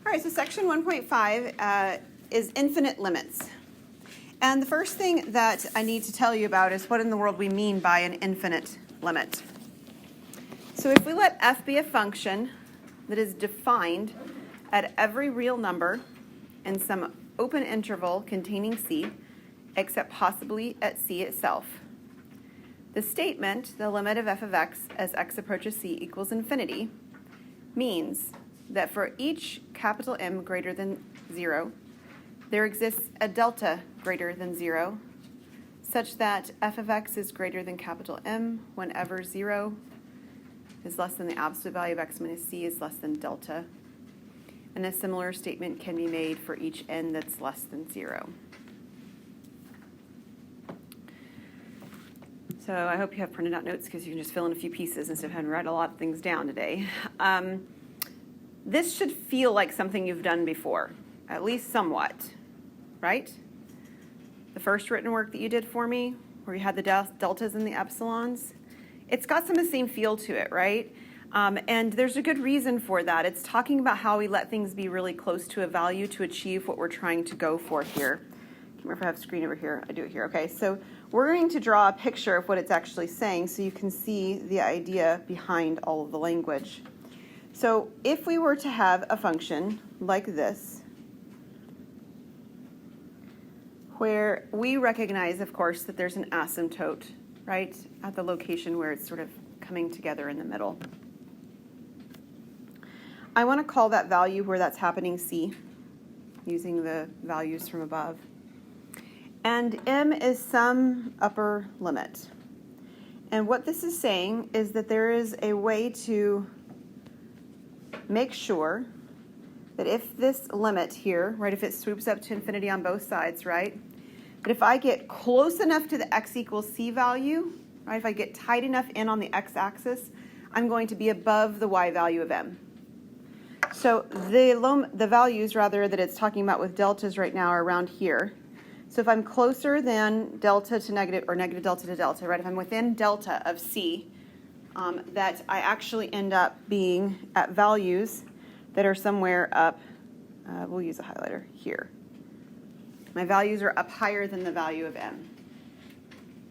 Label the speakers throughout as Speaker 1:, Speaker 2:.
Speaker 1: All right, so section 1.5 is infinite limits. And the first thing that I need to tell you about is what in the world we mean by an infinite limit. So if we let f be a function that is defined at every real number in some open interval containing c, except possibly at c itself, the statement, the limit of f of x as x approaches c equals infinity, means that for each capital M greater than 0, there exists a delta greater than 0, such that f of x is greater than capital M whenever 0 is less than the absolute value of x minus c is less than delta. And a similar statement can be made for each n that's less than 0. So I hope you have printed out notes because you can just fill in a few pieces instead of having to write a lot of things down today. This should feel like something you've done before, at least somewhat, right? The first written work that you did for me, where you had the deltas and the epsilons, it's got some of the same feel to it, right? And there's a good reason for that. It's talking about how we let things be really close to a value to achieve what we're trying to go for here. I can't remember if I have a screen over here. I do it here. Okay, so we're going to draw a picture of what it's actually saying so you can see the idea behind all of the language. So if we were to have a function like this, where we recognize, of course, that there's an asymptote, right, at the location where it's sort of coming together in the middle. I want to call that value where that's happening c, using the values from above. And m is some upper limit. And what this is saying is that there is a way to make sure that if this limit here, right, if it swoops up to infinity on both sides, right, that if I get close enough to the x equals c value, right, if I get tight enough in on the x-axis, I'm going to be above the y value of m. So the values, rather, that it's talking about with deltas right now are around here. So if I'm closer than delta to negative, or negative delta to delta, right, if I'm within delta of c, that I actually end up being at values that are somewhere up, we'll use a highlighter here. My values are up higher than the value of m.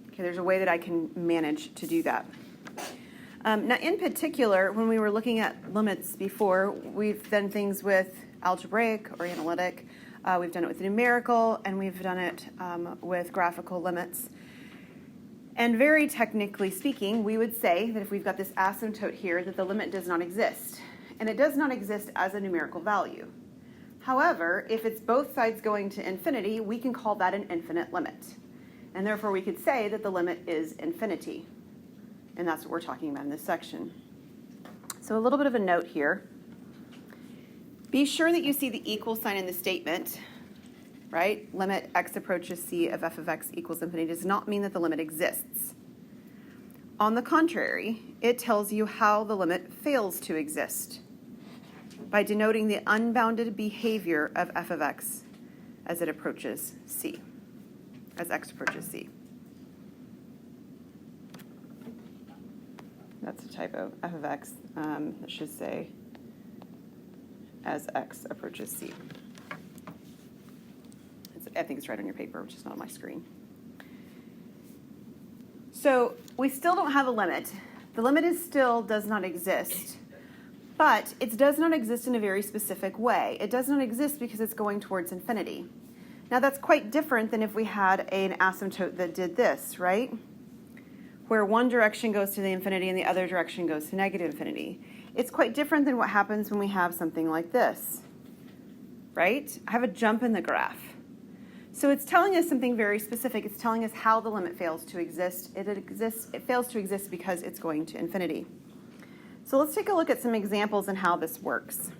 Speaker 1: Okay, there's a way that I can manage to do that. Now, in particular, when we were looking at limits before, we've done things with algebraic or analytic. We've done it with numerical, and we've done it with graphical limits. And very technically speaking, we would say that if we've got this asymptote here, that the limit does not exist. And it does not exist as a numerical value. However, if it's both sides going to infinity, we can call that an infinite limit. And therefore, we could say that the limit is infinity. And that's what we're talking about in this section. So a little bit of a note here. Be sure that you see the equal sign in the statement, right? Limit x approaches c of f of x equals infinity does not mean that the limit exists. On the contrary, it tells you how the limit fails to exist by denoting the unbounded behavior of f of x as it approaches c, as x approaches c. That's a typo, f of x, that should say as x approaches c. I think it's right on your paper, which is not on my screen. So we still don't have a limit. The limit does not exist, but it does not exist in a very specific way. It does not exist because it's going towards infinity. Now that's quite different than if we had an asymptote that did this, right? Where one direction goes to the infinity and the other direction goes to negative infinity. It's quite different than what happens when we have something like this, right? I have a jump in the graph. So it's telling us something very specific. It's telling us how the limit fails to exist. It fails to exist because it's going to infinity. So let's take a look at some examples and how this works.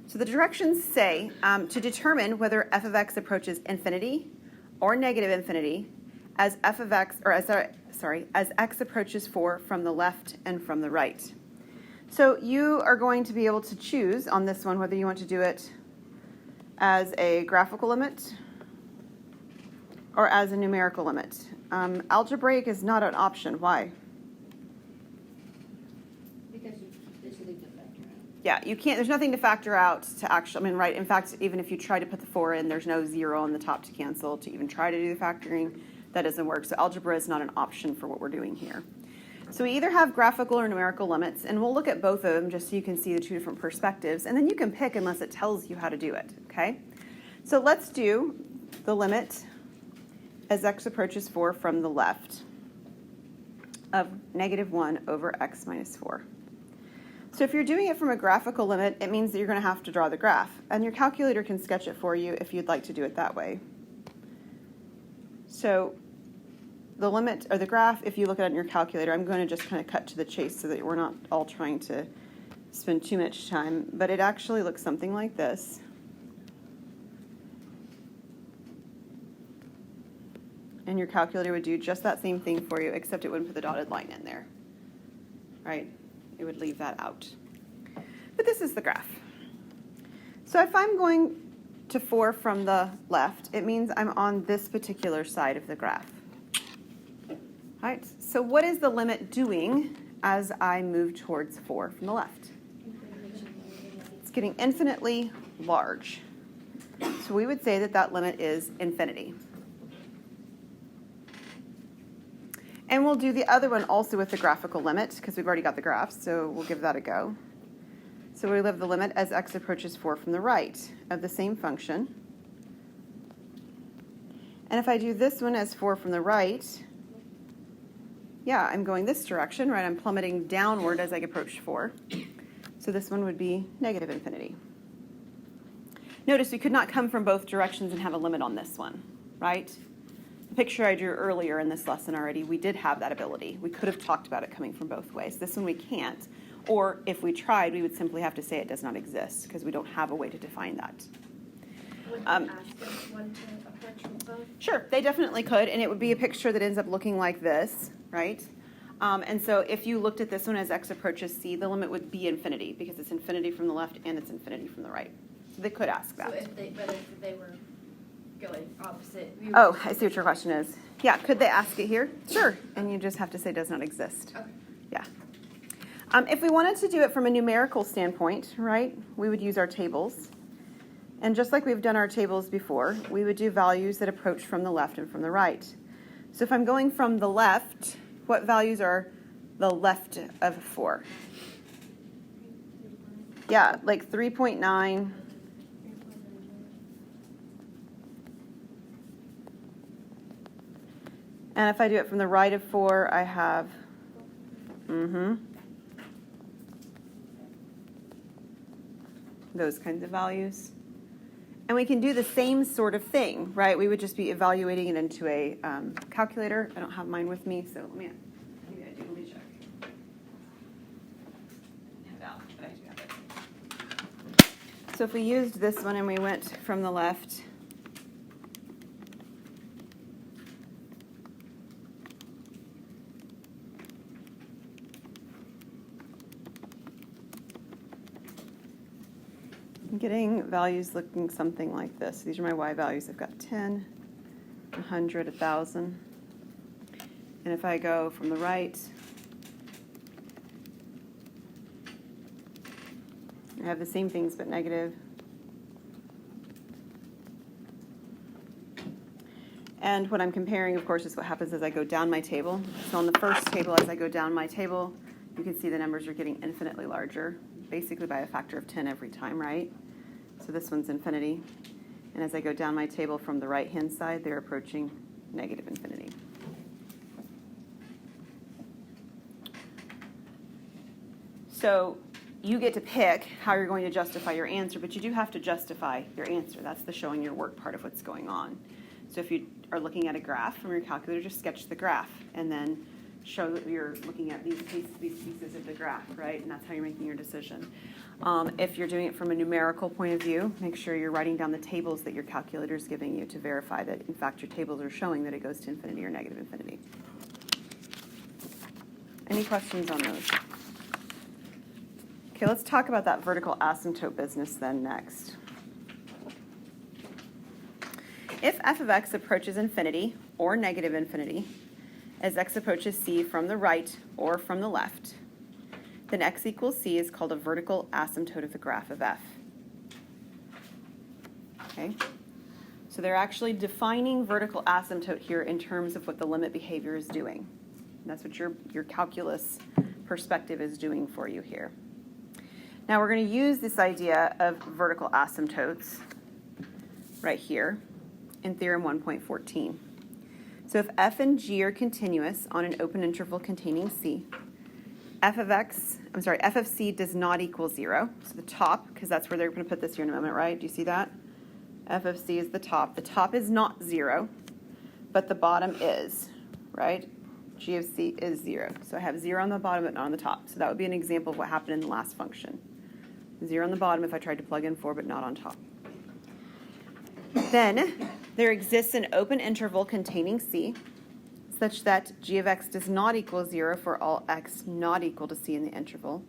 Speaker 1: So the directions say to determine whether f of x approaches infinity or negative infinity as f of x, or as x approaches 4 from the left and from the right. So you are going to be able to choose on this one whether you want to do it as a graphical limit or as a numerical limit. Algebraic is not an option. Why?
Speaker 2: Because you just leave the vector out.
Speaker 1: Yeah, you can't, there's nothing to factor out to actually, I mean, right, in fact, even if you try to put the 4 in, there's no 0 on the top to cancel to even try to do the factoring. That doesn't work. So algebra is not an option for what we're doing here. So we either have graphical or numerical limits, and we'll look at both of them just so you can see the two different perspectives, and then you can pick unless it tells you how to do it, okay? So let's do the limit as x approaches 4 from the left of -1 over x minus 4. So if you're doing it from a graphical limit, it means that you're going to have to draw the graph. And your calculator can sketch it for you if you'd like to do it that way. So the limit, or the graph, if you look at it in your calculator, I'm going to just kind of cut to the chase so that we're not all trying to spend too much time. But it actually looks something like this. And your calculator would do just that same thing for you, except it wouldn't put the dotted line in there, right? It would leave that out. But this is the graph. So if I'm going to 4 from the left, it means I'm on this particular side of the graph. All right, so what is the limit doing as I move towards 4 from the left? It's getting infinitely large. So we would say that that limit is infinity. And we'll do the other one also with the graphical limit, because we've already got the graph, so we'll give that a go. So we have the limit as x approaches 4 from the right of the same function. And if I do this one as 4 from the right, yeah, I'm going this direction, right? I'm plummeting downward as I approach 4. So this one would be negative infinity. Notice we could not come from both directions and have a limit on this one, right? The picture I drew earlier in this lesson already, we did have that ability. We could have talked about it coming from both ways. This one we can't. Or if we tried, we would simply have to say it does not exist because we don't have a way to define that.
Speaker 2: Would you ask one to approach from both?
Speaker 1: Sure, they definitely could, and it would be a picture that ends up looking like this, right? And so if you looked at this one as x approaches c, the limit would be infinity because it's infinity from the left and it's infinity from the right. So they could ask that.
Speaker 2: So if they were going opposite.
Speaker 1: Oh, I see what your question is. Yeah, could they ask it here? Sure, and you just have to say does not exist.
Speaker 2: Okay.
Speaker 1: Yeah. If we wanted to do it from a numerical standpoint, right, we would use our tables. And just like we've done our tables before, we would do values that approach from the left and from the right. So if I'm going from the left, what values are the left of 4? Yeah, like 3.9. And if I do it from the right of 4, I have, those kinds of values. And we can do the same sort of thing, right? We would just be evaluating it into a calculator. I don't have mine with me, so let me check. So if we used this one and we went from the left, I'm getting values looking something like this. These are my y values. I've got 10, 100, 1,000. And if I go from the right, I have the same things but negative. And what I'm comparing, of course, is what happens as I go down my table. So on the first table, as I go down my table, you can see the numbers are getting infinitely larger, basically by a factor of 10 every time, right? So this one's infinity. And as I go down my table from the right-hand side, they're approaching negative infinity. So you get to pick how you're going to justify your answer, but you do have to justify your answer. That's the showing your work part of what's going on. So if you are looking at a graph from your calculator, just sketch the graph and then show that you're looking at these pieces of the graph, right? And that's how you're making your decision. If you're doing it from a numerical point of view, make sure you're writing down the tables that your calculator is giving you to verify that, in fact, your tables are showing that it goes to infinity or negative infinity. Any questions on those? Okay, let's talk about that vertical asymptote business then next. If f of x approaches infinity or negative infinity, as x approaches c from the right or from the left, then x equals c is called a vertical asymptote of the graph of f. Okay? So they're actually defining vertical asymptote here in terms of what the limit behavior is doing. And that's what your calculus perspective is doing for you here. Now we're going to use this idea of vertical asymptotes right here in theorem 1.14. So if f and g are continuous on an open interval containing c, f of c does not equal 0. So the top, because that's where they're going to put this here in a moment, right? Do you see that? F of c is the top. The top is not 0, but the bottom is, right? G of c is 0. So I have 0 on the bottom but not on the top. So that would be an example of what happened in the last function. 0 on the bottom if I tried to plug in 4 but not on top. Then there exists an open interval containing c such that g of x does not equal 0 for all x not equal to c in the interval.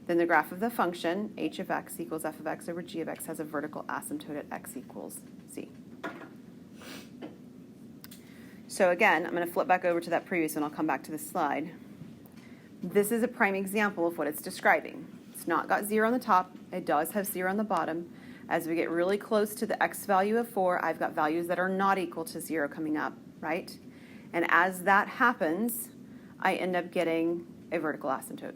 Speaker 1: Then the graph of the function, h of x equals f of x over g of x, has a vertical asymptote at x equals c. So again, I'm going to flip back over to that previous one. I'll come back to this slide. This is a prime example of what it's describing. It's not got 0 on the top. It does have 0 on the bottom. As we get really close to the x value of 4, I've got values that are not equal to 0 coming up, right? And as that happens, I end up getting a vertical asymptote.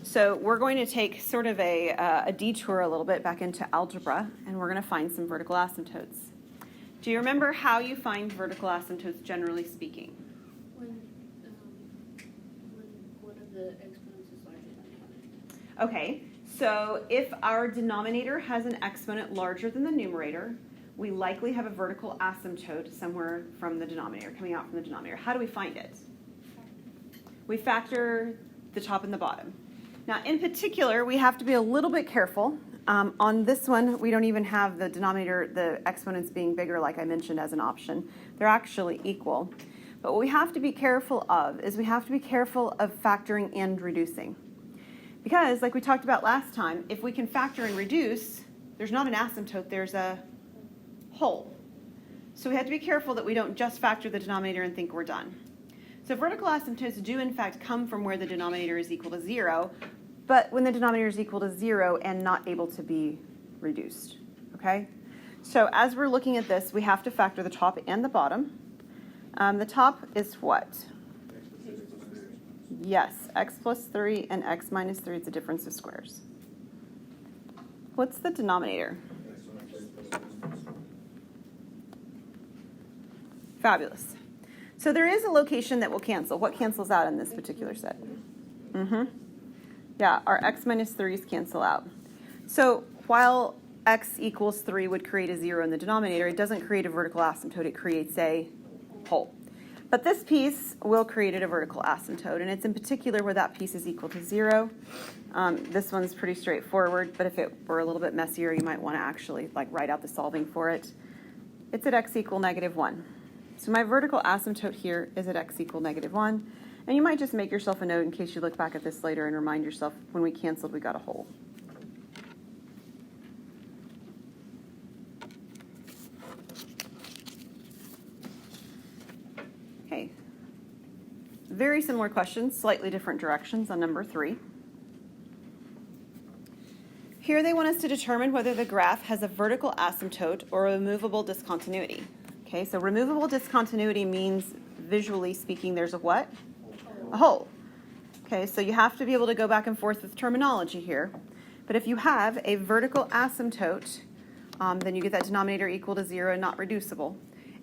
Speaker 1: So we're going to take sort of a detour a little bit back into algebra, and we're going to find some vertical asymptotes. Do you remember how you find vertical asymptotes, generally speaking?
Speaker 2: When one of the exponents is larger than the other.
Speaker 1: Okay, so if our denominator has an exponent larger than the numerator, we likely have a vertical asymptote somewhere from the denominator, coming out from the denominator. How do we find it? We factor the top and the bottom. Now, in particular, we have to be a little bit careful. On this one, we don't even have the denominator, the exponents being bigger, like I mentioned, as an option. They're actually equal. But what we have to be careful of is we have to be careful of factoring and reducing. Because, like we talked about last time, if we can factor and reduce, there's not an asymptote, there's a whole. So we have to be careful that we don't just factor the denominator and think we're done. So vertical asymptotes do in fact come from where the denominator is equal to 0, but when the denominator is equal to 0 and not able to be reduced, okay? So as we're looking at this, we have to factor the top and the bottom. The top is what? Yes, x plus 3 and x minus 3 is a difference of squares. What's the denominator? Fabulous. So there is a location that will cancel. What cancels out in this particular set? Yeah, our x minus 3's cancel out. So while x equals 3 would create a 0 in the denominator, it doesn't create a vertical asymptote. It creates a whole. But this piece will create a vertical asymptote, and it's in particular where that piece is equal to 0. This one's pretty straightforward, but if it were a little bit messier, you might want to actually write out the solving for it. It's at x equal -1. So my vertical asymptote here is at x equal -1. And you might just make yourself a note in case you look back at this later and remind yourself when we canceled, we got a whole. Okay. Very similar questions, slightly different directions on number 3. Here they want us to determine whether the graph has a vertical asymptote or a removable discontinuity. Okay, so removable discontinuity means, visually speaking, there's a what? A hole. Okay, so you have to be able to go back and forth with terminology here. But if you have a vertical asymptote, then you get that denominator equal to 0 and not reducible.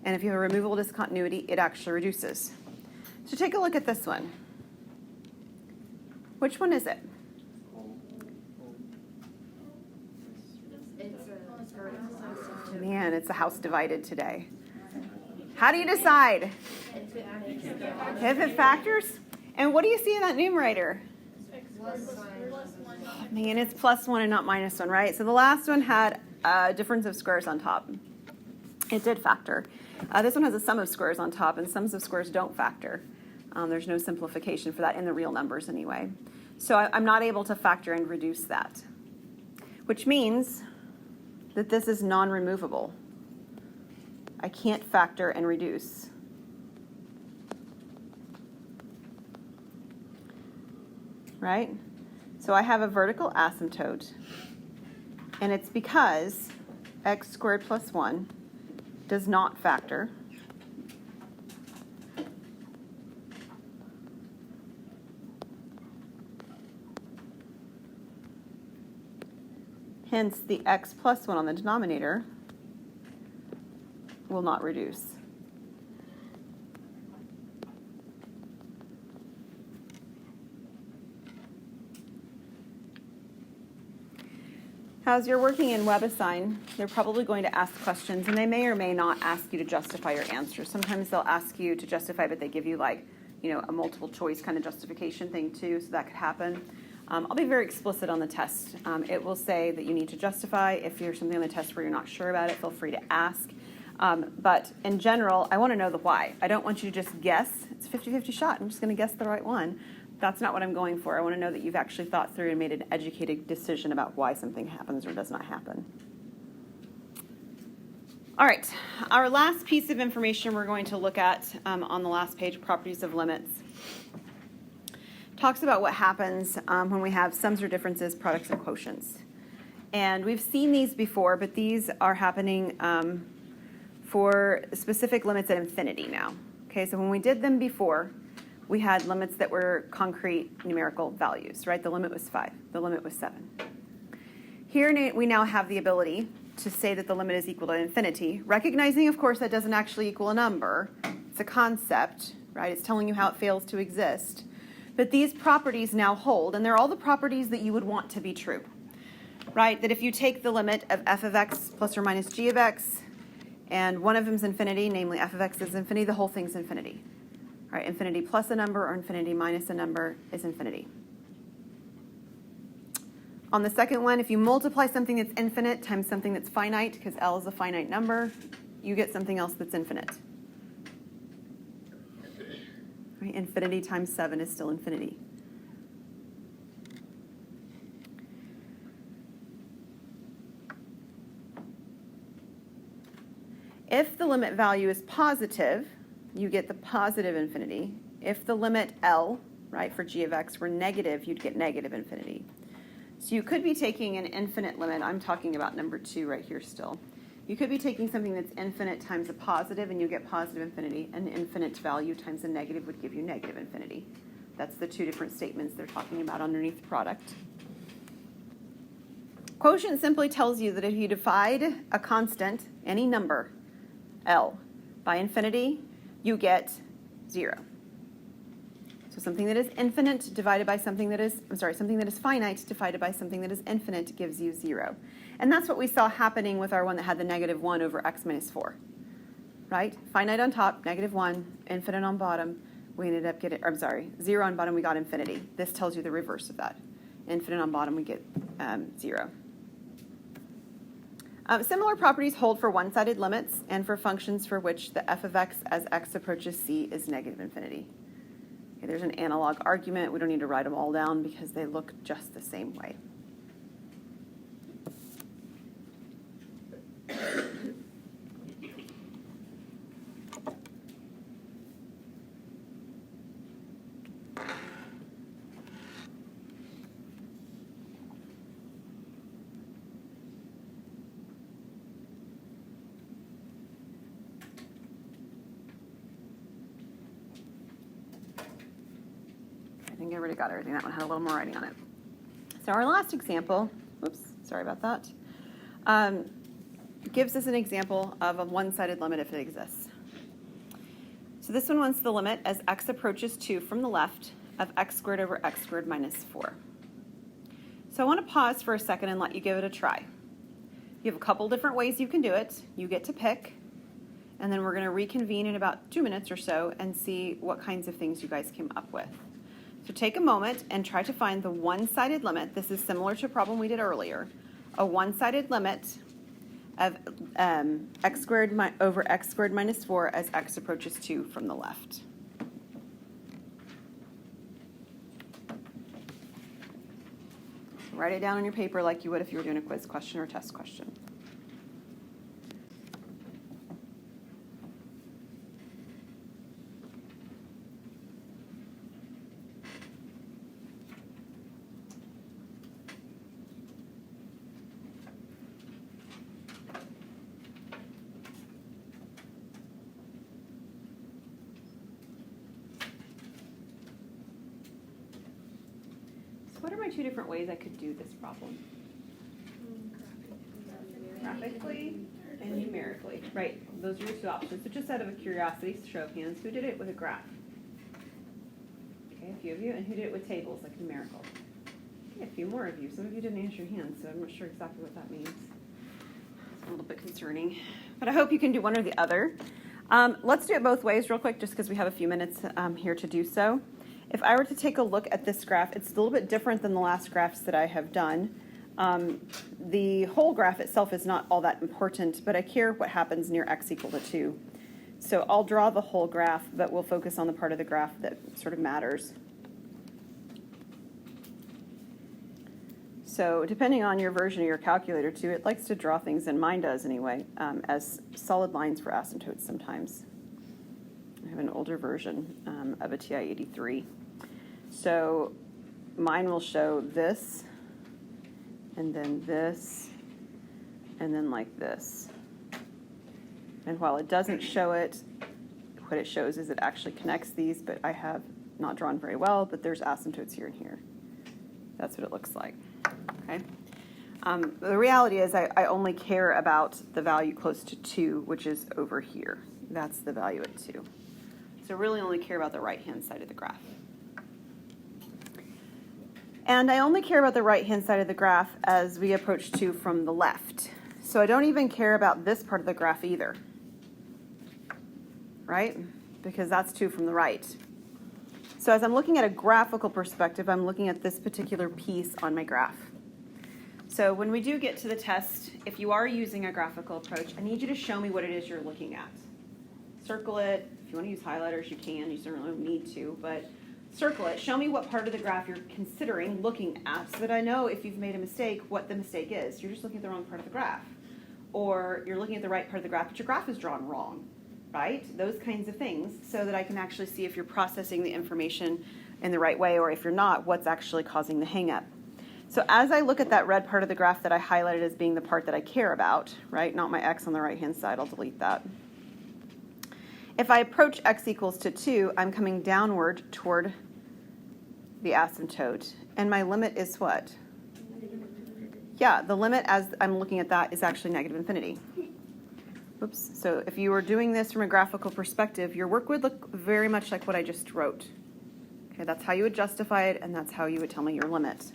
Speaker 1: And if you have a removable discontinuity, it actually reduces. So take a look at this one. Which one is it? Man, it's a house divided today. How do you decide? If it factors? And what do you see in that numerator? Man, it's +1 and not -1, right? So the last one had a difference of squares on top. It did factor. This one has a sum of squares on top, and sums of squares don't factor. There's no simplification for that in the real numbers anyway. So I'm not able to factor and reduce that, which means that this is non-removable. I can't factor and reduce. right? So I have a vertical asymptote, and it's because x squared plus 1 does not factor. Hence, the x plus 1 on the denominator will not reduce. As you're working in WebAssign, they're probably going to ask questions, and they may or may not ask you to justify your answer. Sometimes they'll ask you to justify, but they give you like, a multiple choice kind of justification thing too, so that could happen. I'll be very explicit on the test. It will say that you need to justify. If there's something on the test where you're not sure about it, feel free to ask. But in general, I want to know the why. I don't want you to just guess. It's a 50-50 shot. I'm just going to guess the right one. That's not what I'm going for. I want to know that you've actually thought through and made an educated decision about why something happens or does not happen. All right, our last piece of information we're going to look at on the last page, properties of limits, talks about what happens when we have sums or differences, products, and quotients. And we've seen these before, but these are happening for specific limits at infinity now. Okay, so when we did them before, we had limits that were concrete numerical values, right? The limit was 5. The limit was 7. Here we now have the ability to say that the limit is equal to infinity, recognizing, of course, that doesn't actually equal a number. It's a concept, right? It's telling you how it fails to exist. But these properties now hold, and they're all the properties that you would want to be true, right? That if you take the limit of f of x plus or minus g of x, and one of them is infinity, namely f of x is infinity, the whole thing's infinity. All right, infinity plus a number or infinity minus a number is infinity. On the second one, if you multiply something that's infinite times something that's finite, because L is a finite number, you get something else that's infinite. Right, infinity times 7 is still infinity. If the limit value is positive, you get the positive infinity. If the limit L, right, for g of x were negative, you'd get negative infinity. So you could be taking an infinite limit. I'm talking about number 2 right here still. You could be taking something that's infinite times a positive, and you get positive infinity. An infinite value times a negative would give you negative infinity. That's the two different statements they're talking about underneath the product. Quotient simply tells you that if you divide a constant, any number, L, by infinity, you get 0. So something that is infinite divided by something that is, something that is finite divided by something that is infinite gives you 0. And that's what we saw happening with our one that had the negative 1 over x minus 4, right? Finite on top, negative 1, infinite on bottom, we ended up getting, 0 on bottom, we got infinity. This tells you the reverse of that. Infinite on bottom, we get 0. Similar properties hold for one-sided limits and for functions for which the f of x as x approaches c is negative infinity. Okay, there's an analog argument. We don't need to write them all down because they look just the same way. I think I already got everything. That one had a little more writing on it. So our last example, oops, sorry about that, gives us an example of a one-sided limit if it exists. So this one wants the limit as x approaches 2 from the left of x squared over x squared minus 4. So I want to pause for a second and let you give it a try. You have a couple different ways you can do it. You get to pick, and then we're going to reconvene in about 2 minutes or so and see what kinds of things you guys came up with. So take a moment and try to find the one-sided limit. This is similar to a problem we did earlier. A one-sided limit of x squared over x squared minus 4 as x approaches 2 from the left. Write it down on your paper like you would if you were doing a quiz question or test question. what are my two different ways I could do this problem? Graphically and numerically. Right, those are your two options. So just out of a curiosity, show of hands, who did it with a graph? Okay, a few of you. And who did it with tables, like numerical? Okay, a few more of you. Some of you didn't answer your hands, so I'm not sure exactly what that means. It's a little bit concerning. But I hope you can do one or the other. Let's do it both ways real quick, just because we have a few minutes here to do so. If I were to take a look at this graph, it's a little bit different than the last graphs that I have done. The whole graph itself is not all that important, but I care what happens near x equal to 2. So I'll draw the whole graph, but we'll focus on the part of the graph that sort of matters. So depending on your version of your calculator too, it likes to draw things, and mine does anyway, as solid lines for asymptotes sometimes. I have an older version of a TI-83. So mine will show this, and then this, and then like this. And while it doesn't show it, what it shows is it actually connects these, but I have not drawn very well, but there's asymptotes here and here. That's what it looks like. Okay. The reality is I only care about the value close to 2, which is over here. That's the value at 2. So really only care about the right-hand side of the graph. And I only care about the right-hand side of the graph as we approach 2 from the left. So I don't even care about this part of the graph either, right? Because that's 2 from the right. So as I'm looking at a graphical perspective, I'm looking at this particular piece on my graph. So when we do get to the test, if you are using a graphical approach, I need you to show me what it is you're looking at. Circle it. If you want to use highlighters, you can. You certainly don't need to, but circle it. Show me what part of the graph you're considering looking at so that I know if you've made a mistake, what the mistake is. You're just looking at the wrong part of the graph. Or you're looking at the right part of the graph, but your graph is drawn wrong, right? Those kinds of things, so that I can actually see if you're processing the information in the right way, or if you're not, what's actually causing the hang-up. So as I look at that red part of the graph that I highlighted as being the part that I care about, right, not my x on the right-hand side, I'll delete that. If I approach x equals to 2, I'm coming downward toward the asymptote. And my limit is what? Yeah, the limit as I'm looking at that is actually negative infinity. Oops. So if you were doing this from a graphical perspective, your work would look very much like what I just wrote. Okay, that's how you would justify it, and that's how you would tell me your limit.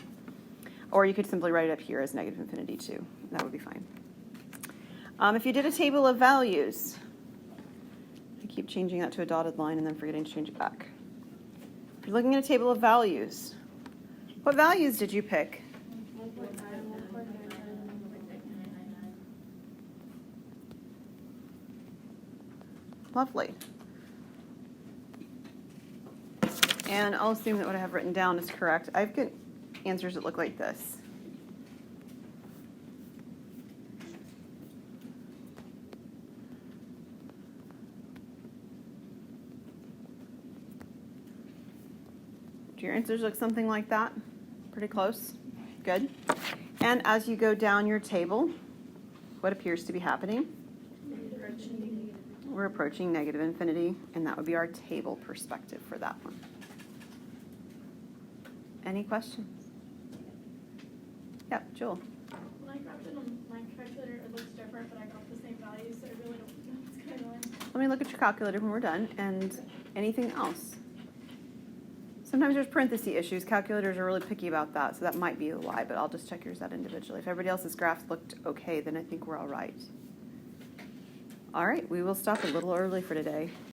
Speaker 1: Or you could simply write it up here as negative infinity too. That would be fine. If you did a table of values, I keep changing that to a dotted line and then forgetting to change it back. If you're looking at a table of values, what values did you pick? Lovely. And I'll assume that what I have written down is correct. I've got answers that look like this. Do your answers look something like that? Pretty close? Good. And as you go down your table, what appears to be happening? We're approaching negative infinity, and that would be our table perspective for that one. Any questions? Yep, Jewel.
Speaker 2: When I grabbed it on my calculator, it looks different, but I got the same values, so I really don't know what's going on.
Speaker 1: Let me look at your calculator when we're done, and anything else. Sometimes there's parenthesis issues. Calculators are really picky about that, so that might be why, but I'll just check yours out individually. If everybody else's graphs looked okay, then I think we're all right. All right, we will stop a little early for today.